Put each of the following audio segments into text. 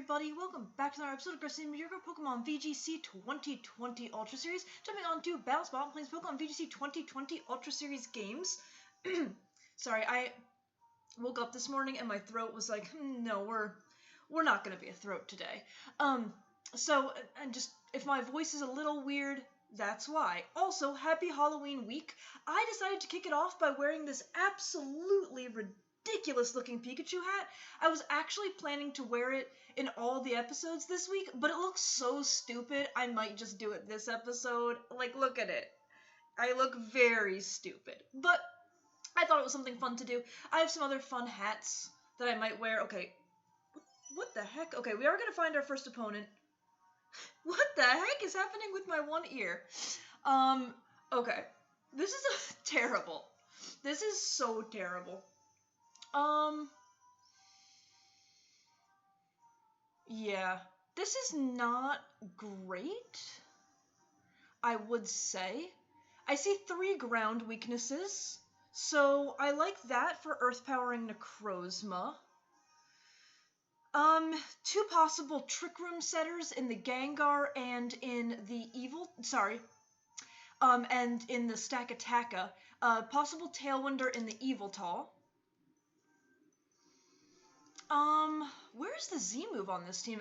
everybody? Welcome back to another episode of Aggressively Mediocre Pokemon VGC 2020 Ultra Series. Jumping on to Battle Spot, playing Pokemon VGC 2020 Ultra Series games. Sorry, I woke up this morning and my throat was like, no, we're not gonna be a throat today. So if my voice is a little weird, that's why. Also, happy Halloween week. I decided to kick it off by wearing this absolutely ridiculous looking Pikachu hat. I was actually planning to wear it in all the episodes this week, but it looks so stupid, I might just do it this episode. Like, look at it. I look very stupid. But I thought it was something fun to do. I have some other fun hats that I might wear. Okay. What the heck? Okay, we are going to find our first opponent. What the heck is happening with my one ear? Okay. This is terrible. This is so terrible. Yeah. This is not great, I would say. I see 3 ground weaknesses, so I like that for Earth Powering Necrozma. 2 possible Trick Room setters in the Gengar and in the and in the Stakataka. Possible Tailwinder in the Eviltal. Where's the Z move on this team?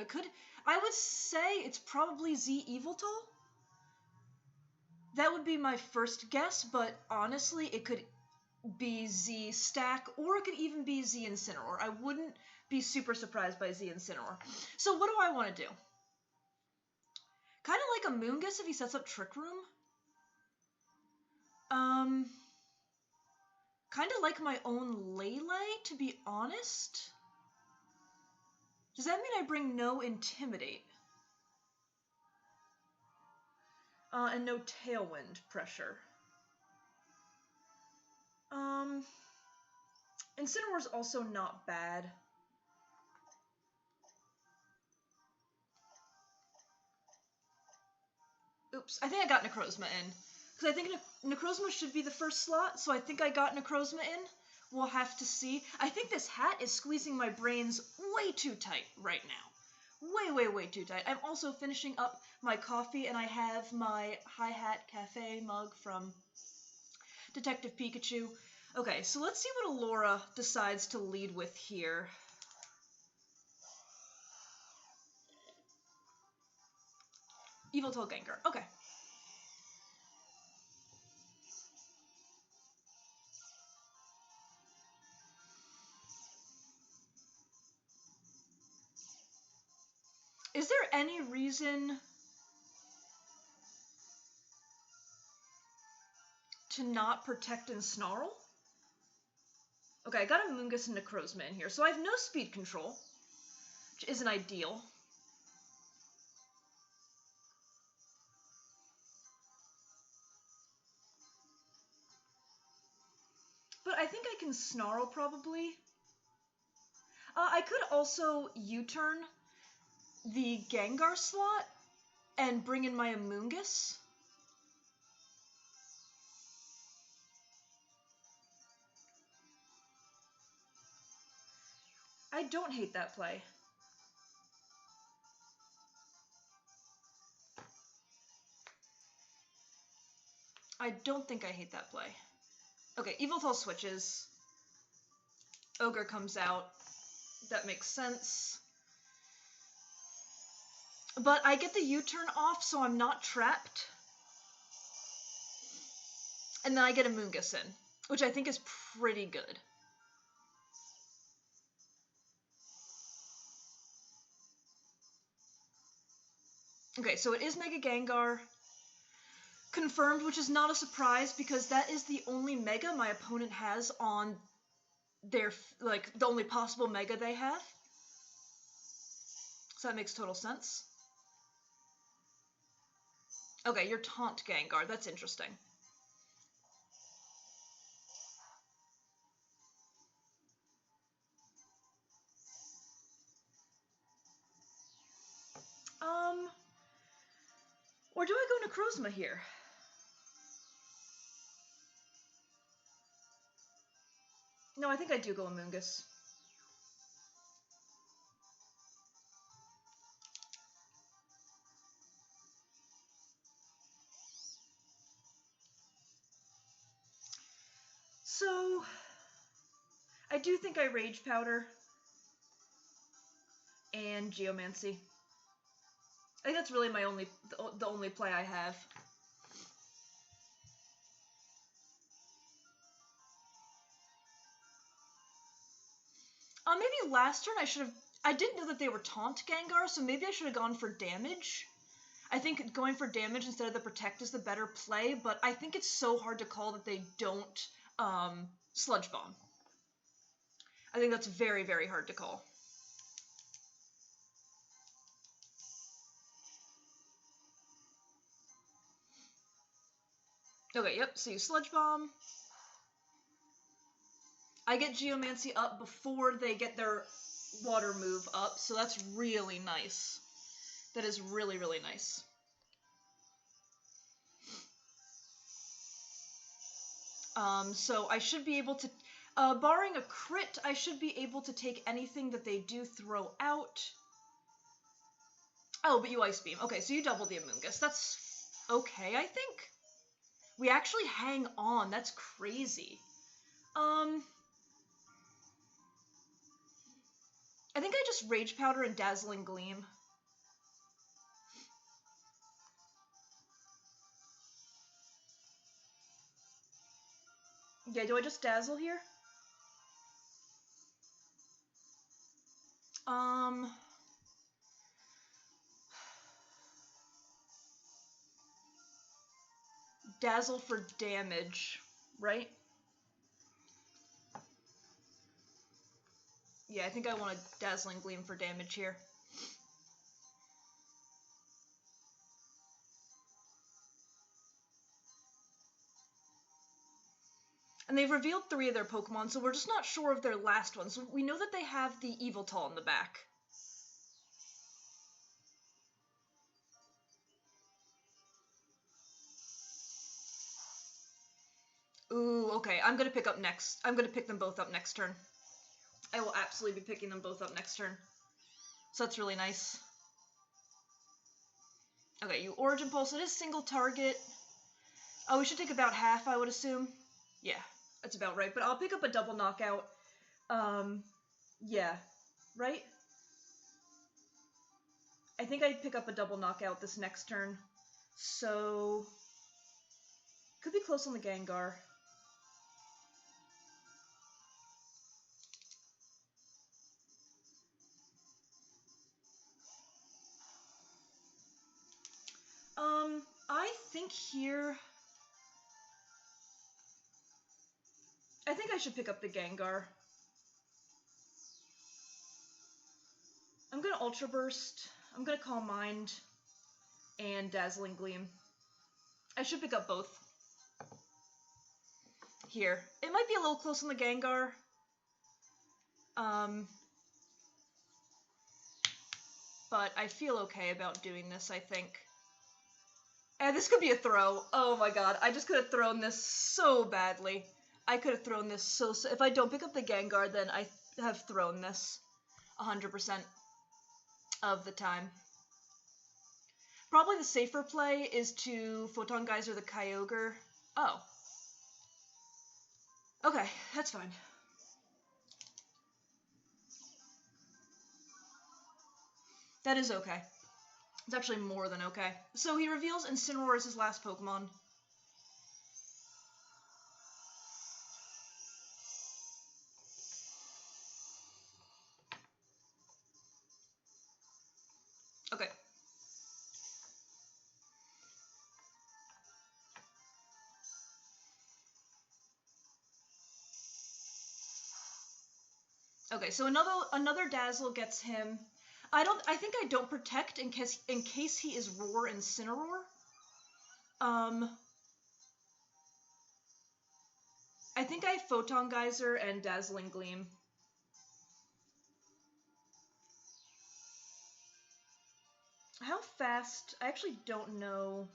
I would say it's probably Z Eviltal. That would be my first guess, but honestly, it could be Z Stack, or it could even be Z Incineroar. I wouldn't be super surprised by Z Incineroar. So what do I want to do? Kind of like a Moongus if he sets up Trick Room. Kind of like my own Lele, to be honest. Does that mean I bring no Intimidate? And no Tailwind pressure. Incineroar's also not bad. Oops, I think I got Necrozma in. Because I think Necrozma should be the first slot, so I think I got Necrozma in. We'll have to see. I think this hat is squeezing my brains way too tight right now. Way too tight. I'm also finishing up my coffee, and I have my Hi-Hat Cafe mug from Detective Pikachu. Okay, so let's see what Allura decides to lead with here. Eviltal Gengar. Okay. Is there any reason to not protect and Snarl? Okay, I got a Moongus and Necrozma in here, so I have no speed control, which isn't ideal. But I think I can Snarl, probably. I could also U-turn the Gengar slot and bring in my Amoonguss. I don't hate that play. I don't think I hate that play. Okay, Eviltal switches. Ogre comes out. That makes sense. But I get the U-turn off, so I'm not trapped. And then I get a Moongus in, which I think is pretty good. Okay, so it is Mega Gengar. Confirmed, which is not a surprise, because that is the only Mega my opponent has on their, like, the only possible Mega they have. So that makes total sense. Okay, you're Taunt Gengar. That's interesting. Or do I go Necrozma here? No, I think I do go Amoonguss. I do think I Rage Powder and Geomancy. I think that's really my the only play I have. Maybe last turn I didn't know that they were Taunt Gengar, so maybe I should have gone for damage. I think going for damage instead of the Protect is the better play, but I think it's so hard to call that they don't Sludge Bomb. I think that's very, very hard to call. Okay, yep, so you Sludge Bomb. I get Geomancy up before they get their water move up, so that's really nice. That is really, really nice. So I should be able to, barring a crit, I should be able to take anything that they do throw out. Oh, but you Ice Beam. Okay, so you double the Amoonguss. That's okay, I think. We actually hang on. That's crazy. I think I just Rage Powder and Dazzling Gleam. Yeah, do I just Dazzle here? Dazzle for damage, right? Yeah, I think I want a Dazzling Gleam for damage here. And they've revealed 3 of their Pokemon, so we're just not sure of their last one. So we know that they have the Yveltal in the back. Ooh, okay. I'm gonna pick them both up next turn. I will absolutely be picking them both up next turn. So that's really nice. Okay, you Origin Pulse. It is single target. Oh, we should take about half, I would assume. Yeah, that's about right. But I'll pick up a double knockout. Yeah. Right? I think I'd pick up a double knockout this next turn. So... could be close on the Gengar. I think here... I think I should pick up the Gengar. I'm gonna Ultra Burst. I'm gonna Calm Mind. And Dazzling Gleam. I should pick up both. Here. It might be a little close on the Gengar. But I feel okay about doing this, I think. And this could be a throw. Oh my god, I just could have thrown this so badly. I could have thrown this so... If I don't pick up the Gengar, then I have thrown this 100% of the time. Probably the safer play is to Photon Geyser the Kyogre. Oh. Okay, that's fine. That is okay. It's actually more than okay. So he reveals Incineroar as his last Pokemon. Okay. Okay, so another Dazzle gets him. I think I don't protect in case he is Roar Incineroar. I think I have Photon Geyser and Dazzling Gleam. How fast? I actually don't know.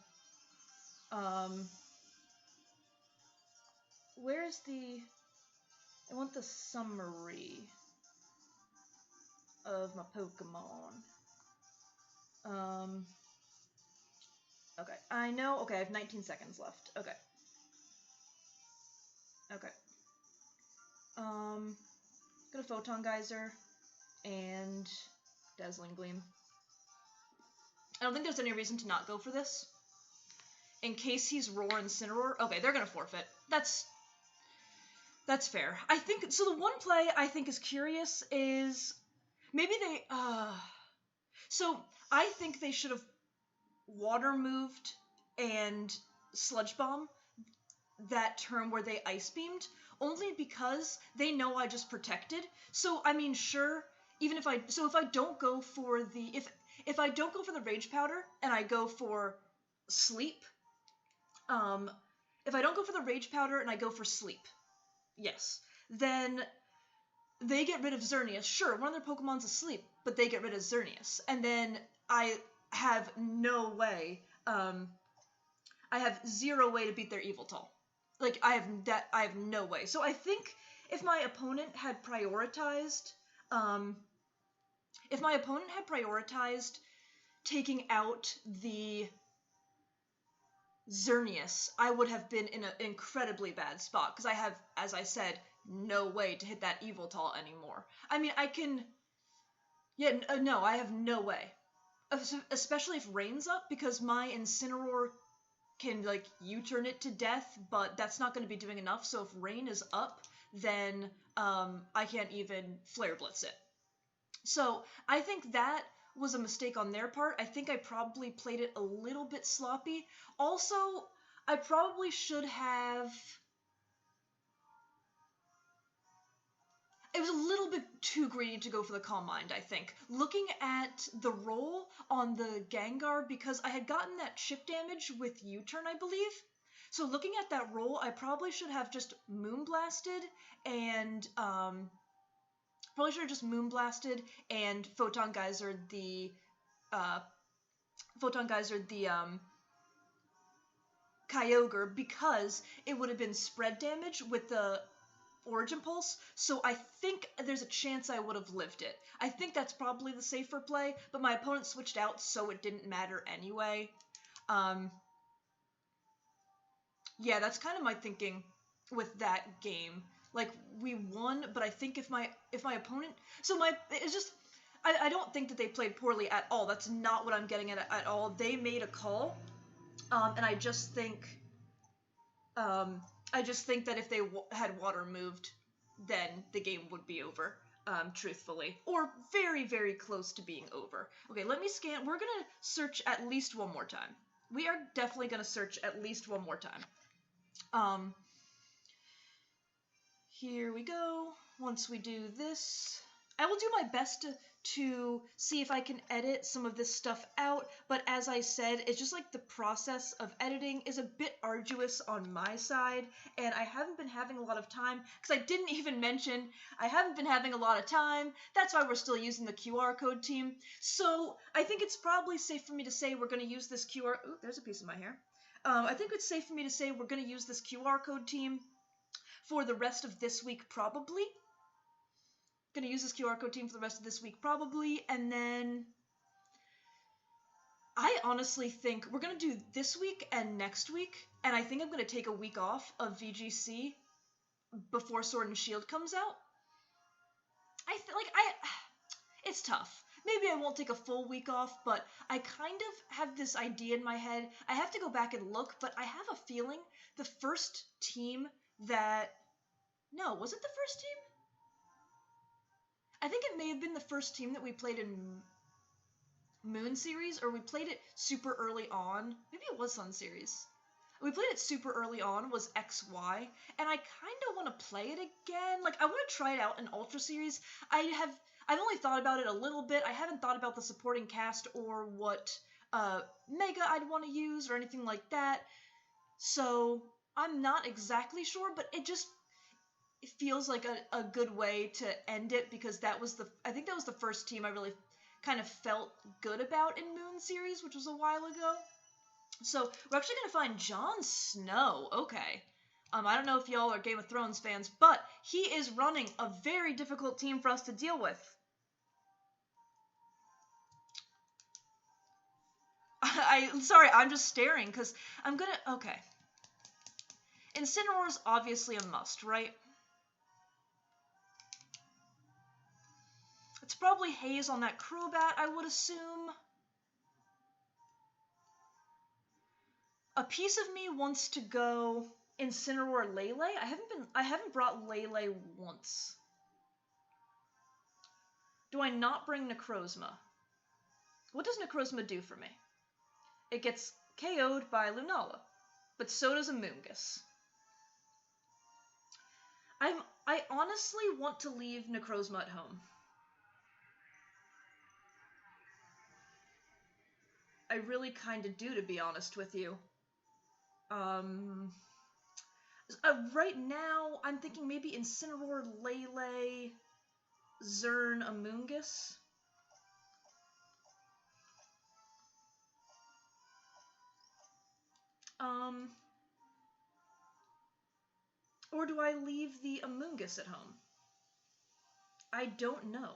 Where's the... I want the summary of my Pokemon. Okay, I know. Okay, I have 19 seconds left. Okay. Okay. Photon Geyser and Dazzling Gleam. I don't think there's any reason to not go for this. In case he's Roar Incineroar. Okay, they're gonna forfeit. That's fair. I think, so the one play I think is curious is, maybe they, so I think they should have Water moved and Sludge Bomb that turn where they Ice Beamed, only because they know I just protected. So, I mean, sure, even if I don't go for the, if I don't go for the Rage Powder and I go for Sleep, if I don't go for the Rage Powder and I go for Sleep, yes, then they get rid of Xerneas. Sure, one of their Pokemon's asleep, but they get rid of Xerneas. And then I have no way, I have zero way to beat their Yveltal. Like, I have no way. So I think if my opponent had prioritized, taking out the Xerneas, I would have been in an incredibly bad spot, because I have, as I said, no way to hit that Yveltal anymore. I mean, I can... Yeah, no, I have no way. Especially if Rain's up, because my Incineroar can, like, U-turn it to death, but that's not going to be doing enough, so if Rain is up, then I can't even Flare Blitz it. So, I think that was a mistake on their part. I think I probably played it a little bit sloppy. Also, I probably should have... It was a little bit too greedy to go for the Calm Mind, I think. Looking at the roll on the Gengar, because I had gotten that chip damage with U-turn, I believe. So looking at that roll, I probably should have just Moonblasted and, Photon Geyser the Kyogre, because it would have been spread damage with the Origin Pulse, so I think there's a chance I would have lived it. I think that's probably the safer play, but my opponent switched out, so it didn't matter anyway. Yeah, that's kind of my thinking with that game. Like, we won, but I think if my opponent... So it's just... I don't think that they played poorly at all. That's not what I'm getting at all. They made a call, and I just think... that if they had Water moved, then the game would be over, truthfully. Or very, very close to being over. Okay, let me scan. We're gonna search at least one more time. We are definitely gonna search at least one more time. Here we go. Once we do this, I will do my best to see if I can edit some of this stuff out, but as I said, it's just like the process of editing is a bit arduous on my side, and I haven't been having a lot of time, because I didn't even mention I haven't been having a lot of time. That's why we're still using the QR code team. So I think it's probably safe for me to say we're going to use this QR... Ooh, there's a piece of my hair. I think it's safe for me to say we're going to use this QR code team for the rest of this week, probably. Gonna use this QR code team for the rest of this week, probably, and then I honestly think we're gonna do this week and next week, and I think I'm gonna take a week off of VGC before Sword and Shield comes out. It's tough. Maybe I won't take a full week off, but I kind of have this idea in my head. I have to go back and look, but I have a feeling the first team that... No, was it the first team? I think it may have been the first team that we played in Moon Series, or we played it super early on. Maybe it was Sun Series. We played it super early on, was XY, and I kind of want to play it again. Like, I want to try it out in Ultra Series. I've only thought about it a little bit. I haven't thought about the supporting cast or what Mega I'd want to use or anything like that. So, I'm not exactly sure, but it feels like a good way to end it, because I think that was the first team I really kind of felt good about in Moon Series, which was a while ago. So we're actually going to find Jon Snow. Okay. I don't know if y'all are Game of Thrones fans, but he is running a very difficult team for us to deal with. Sorry, I'm just staring, because I'm gonna... Okay. Incineroar is obviously a must, right? It's probably Haze on that Crobat, I would assume. A piece of me wants to go Incineroar Lele. I haven't brought Lele once. Do I not bring Necrozma? What does Necrozma do for me? It gets KO'd by Lunala, but so does Amoonguss. I honestly want to leave Necrozma at home. I really kind of do, to be honest with you. Right now, I'm thinking maybe Incineroar, Lele, Zern, Amoonguss. Or do I leave the Amoonguss at home? I don't know.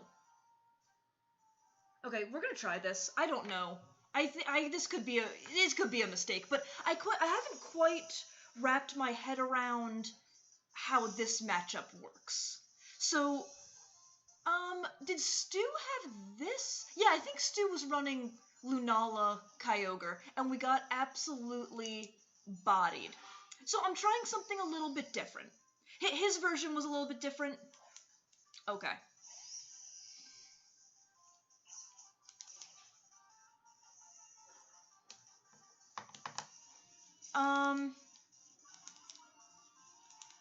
Okay, we're gonna try this. I don't know. This could be a mistake, but I haven't quite wrapped my head around how this matchup works. So, did Stu have this? Yeah, I think Stu was running Lunala Kyogre, and we got absolutely bodied. So I'm trying something a little bit different. His version was a little bit different. Okay.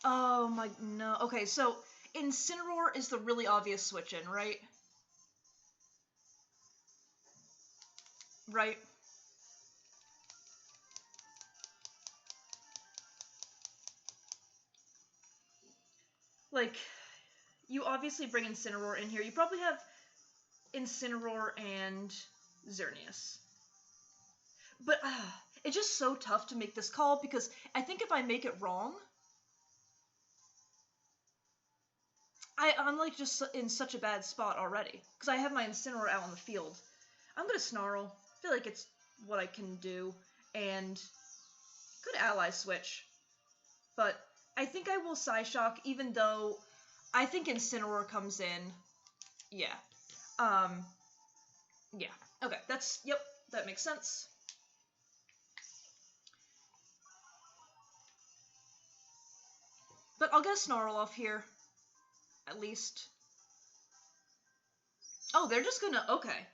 Oh my, no. Okay, so Incineroar is the really obvious switch in, right? Right. Like, you obviously bring Incineroar in here. You probably have Incineroar and Xerneas. But it's just so tough to make this call because I think if I make it wrong, I'm like just in such a bad spot already because I have my Incineroar out on the field. I'm gonna Snarl. I feel like it's what I can do, and good ally switch. But I think I will Psyshock, even though I think Incineroar comes in. Yeah. Yeah. Okay, yep, that makes sense. But I'll get a Snarl off here, at least. Oh, they're just gonna, okay.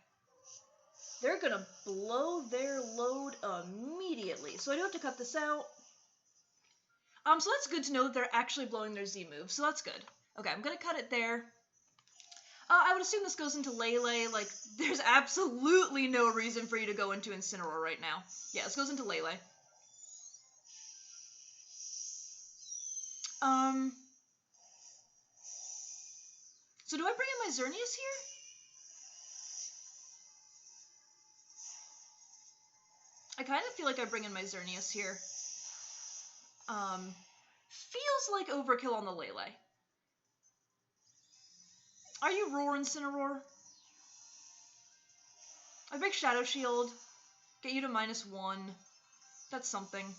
They're gonna blow their load immediately, so I do have to cut this out. So that's good to know that they're actually blowing their Z move, so that's good. Okay, I'm gonna cut it there. I would assume this goes into Lele, like, there's absolutely no reason for you to go into Incineroar right now. Yeah, this goes into Lele. So do I bring in my Xerneas here? I kind of feel like I bring in my Xerneas here. Feels like overkill on the Lele. Are you Roar Incineroar? I break Shadow Shield, get you to -1. That's something.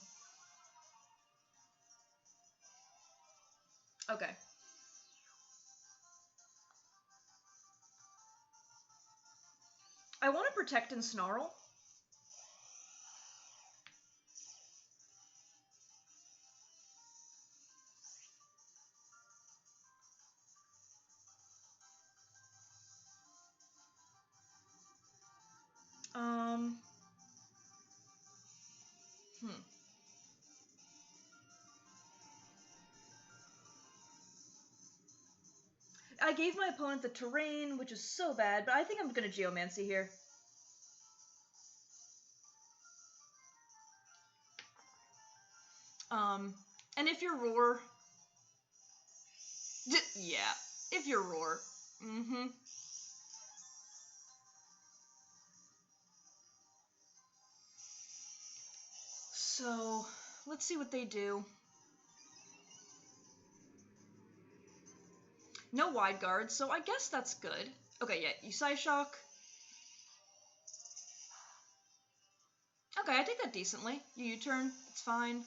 Okay. I want to protect and Snarl. I gave my opponent the terrain, which is so bad, but I think I'm gonna Geomancy here. And if you're Roar... yeah, if you're Roar. So, let's see what they do. No wide guards, so I guess that's good. Okay, yeah, you Psyshock. Okay, I take that decently. You U-turn, it's fine.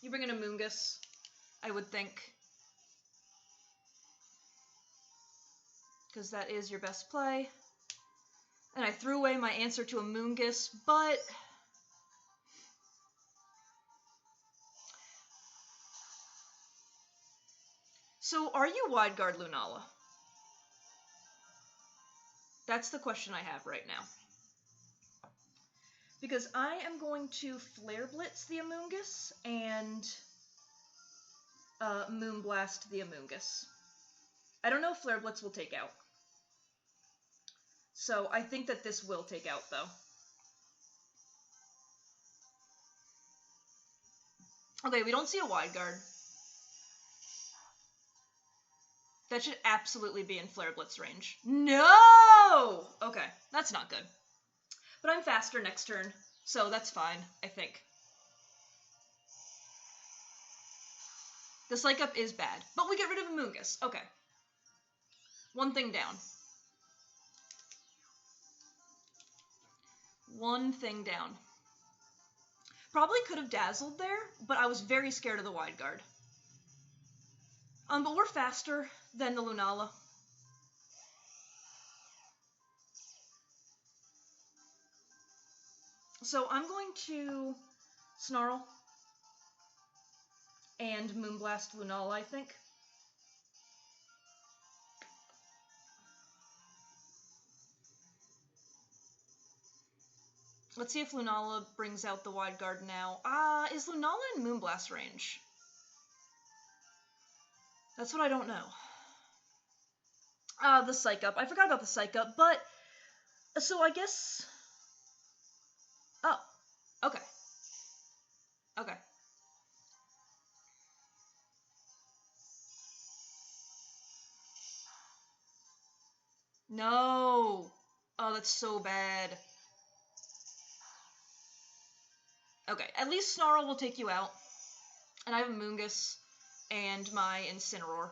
You bring in a Moongus, I would think. Because that is your best play. And I threw away my answer to a Moongus, but... So, are you Wide Guard Lunala? That's the question I have right now. Because I am going to Flare Blitz the Amoonguss and Moonblast the Amoonguss. I don't know if Flare Blitz will take out. So I think that this will take out, though. Okay, we don't see a Wide Guard. That should absolutely be in Flare Blitz range. No! Okay, that's not good. But I'm faster next turn, so that's fine, I think. The Psych Up is bad, but we get rid of Amoonguss. Okay. One thing down. One thing down. Probably could have Dazzled there, but I was very scared of the Wide Guard. But we're faster than the Lunala. So I'm going to Snarl and Moonblast Lunala, I think. Let's see if Lunala brings out the Wide Guard now. Is Lunala in Moonblast range? That's what I don't know. The Psych Up. I forgot about the Psych Up, but... So I guess... Oh. Okay. Okay. No! Oh, that's so bad. Okay, at least Snarl will take you out. And I have a Moongus and my Incineroar.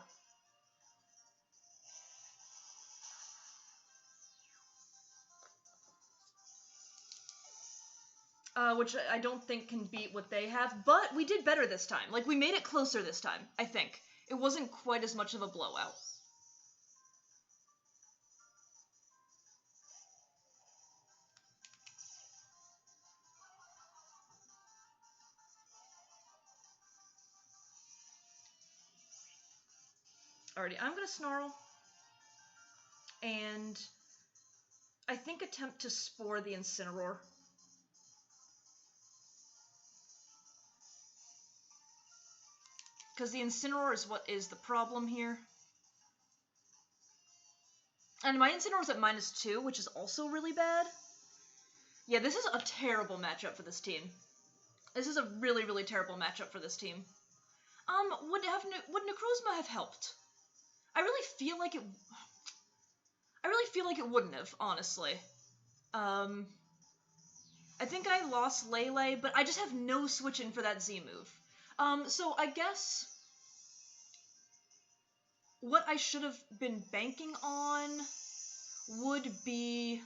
Which I don't think can beat what they have, but we did better this time. Like, we made it closer this time, I think. It wasn't quite as much of a blowout. Alrighty, I'm gonna Snarl. And I think attempt to Spore the Incineroar. Because the Incineroar is what is the problem here. And my Incineroar's at -2, which is also really bad. Yeah, this is a terrible matchup for this team. This is a really, really terrible matchup for this team. Would Necrozma have helped? I really feel like it wouldn't have, honestly. I think I lost Lele, but I just have no switch-in for that Z move. So I guess what I should have been banking on would be...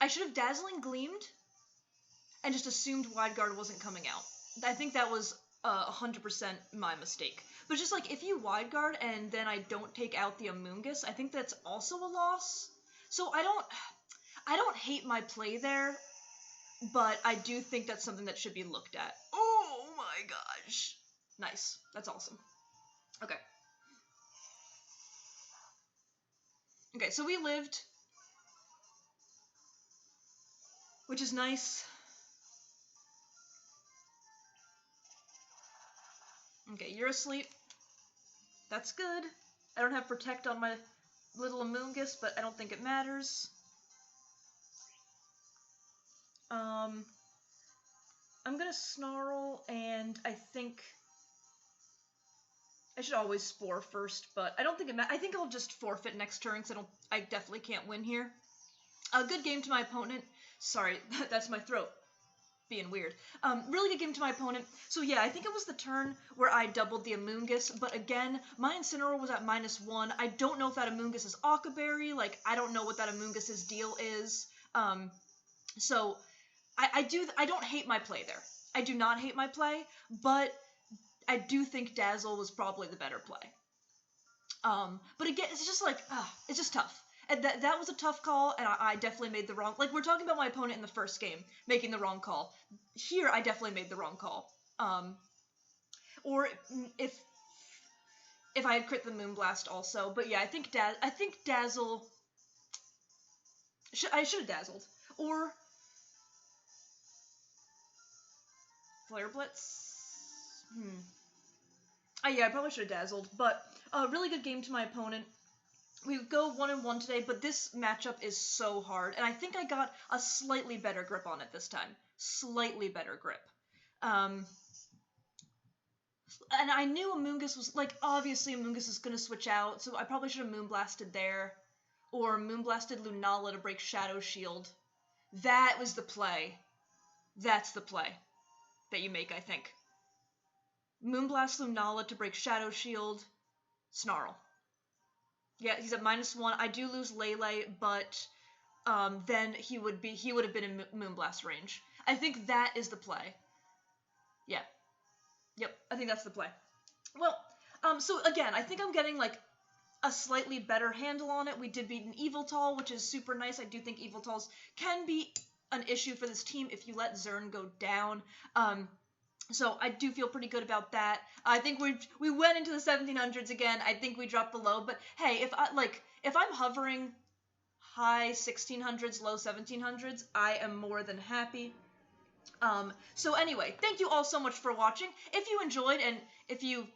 I should have Dazzling Gleamed and just assumed Wide Guard wasn't coming out. I think that was 100% my mistake. But just like, if you Wide Guard and then I don't take out the Amoonguss, I think that's also a loss. So I don't hate my play there, but I do think that's something that should be looked at. Oh my gosh. Nice. That's awesome. Okay. Okay, so we lived, which is nice. Okay, you're asleep. That's good. I don't have Protect on my little Amoonguss, but I don't think it matters. I'm gonna Snarl, and I think I should always Spore first, but I don't think it matters. I think I'll just forfeit next turn, because I definitely can't win here. A good game to my opponent. Sorry, that's my throat being weird. Really good game to my opponent. So yeah, I think it was the turn where I doubled the Amoonguss, but again, my Incineroar was at -1. I don't know if that Amoonguss is Occaberry, like, I don't know what that Amoonguss's deal is. So I don't hate my play there. I do not hate my play, but I do think Dazzle was probably the better play. But again, it's just like, it's just tough. And that was a tough call, and I definitely made the wrong. Like, we're talking about my opponent in the first game making the wrong call. Here, I definitely made the wrong call. Or if I had crit the Moonblast also. But yeah, I think Dazzle. I should have dazzled. Or Flare Blitz. Yeah, I probably should have dazzled. But a really good game to my opponent. We go 1-1 today, but this matchup is so hard, and I think I got a slightly better grip on it this time. Slightly better grip. And I knew Amoonguss was, like, obviously Amoonguss is going to switch out, so I probably should have Moonblasted there, or Moonblasted Lunala to break Shadow Shield. That was the play. That's the play that you make, I think. Moonblast Lunala to break Shadow Shield, Snarl. Yeah, he's at -1. I do lose Lele, but then he would have been in Moonblast range. I think that is the play. Yeah. Yep, I think that's the play. Well, so again, I think I'm getting like a slightly better handle on it. We did beat an Yveltal, which is super nice. I do think Yveltals can be an issue for this team if you let Zern go down. So I do feel pretty good about that. I think we went into the 1700s again. I think we dropped below, but hey, if I'm hovering high 1600s, low 1700s, I am more than happy. So anyway, thank you all so much for watching. If you enjoyed and if you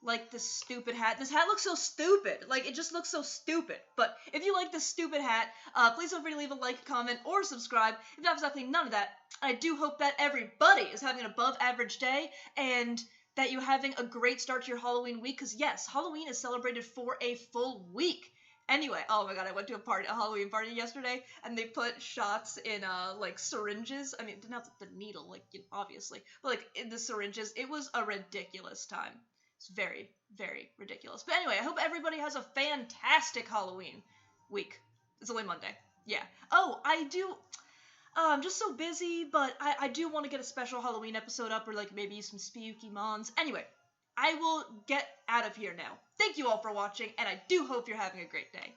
like this stupid hat. This hat looks so stupid. Like, it just looks so stupid. But if you like this stupid hat, please feel free to leave a like, comment, or subscribe. If you have exactly none of that, I do hope that everybody is having an above average day and that you're having a great start to your Halloween week. Because yes, Halloween is celebrated for a full week. Anyway, oh my god, I went to a Halloween party yesterday, and they put shots in, like, syringes. I mean, it didn't have the needle, like, obviously, but, like, in the syringes. It was a ridiculous time. It's very, very ridiculous. But anyway, I hope everybody has a fantastic Halloween week. It's only Monday. Yeah. Oh, I do... I'm just so busy, but I do want to get a special Halloween episode up, or, like, maybe some spooky mons. Anyway, I will get out of here now. Thank you all for watching, and I do hope you're having a great day.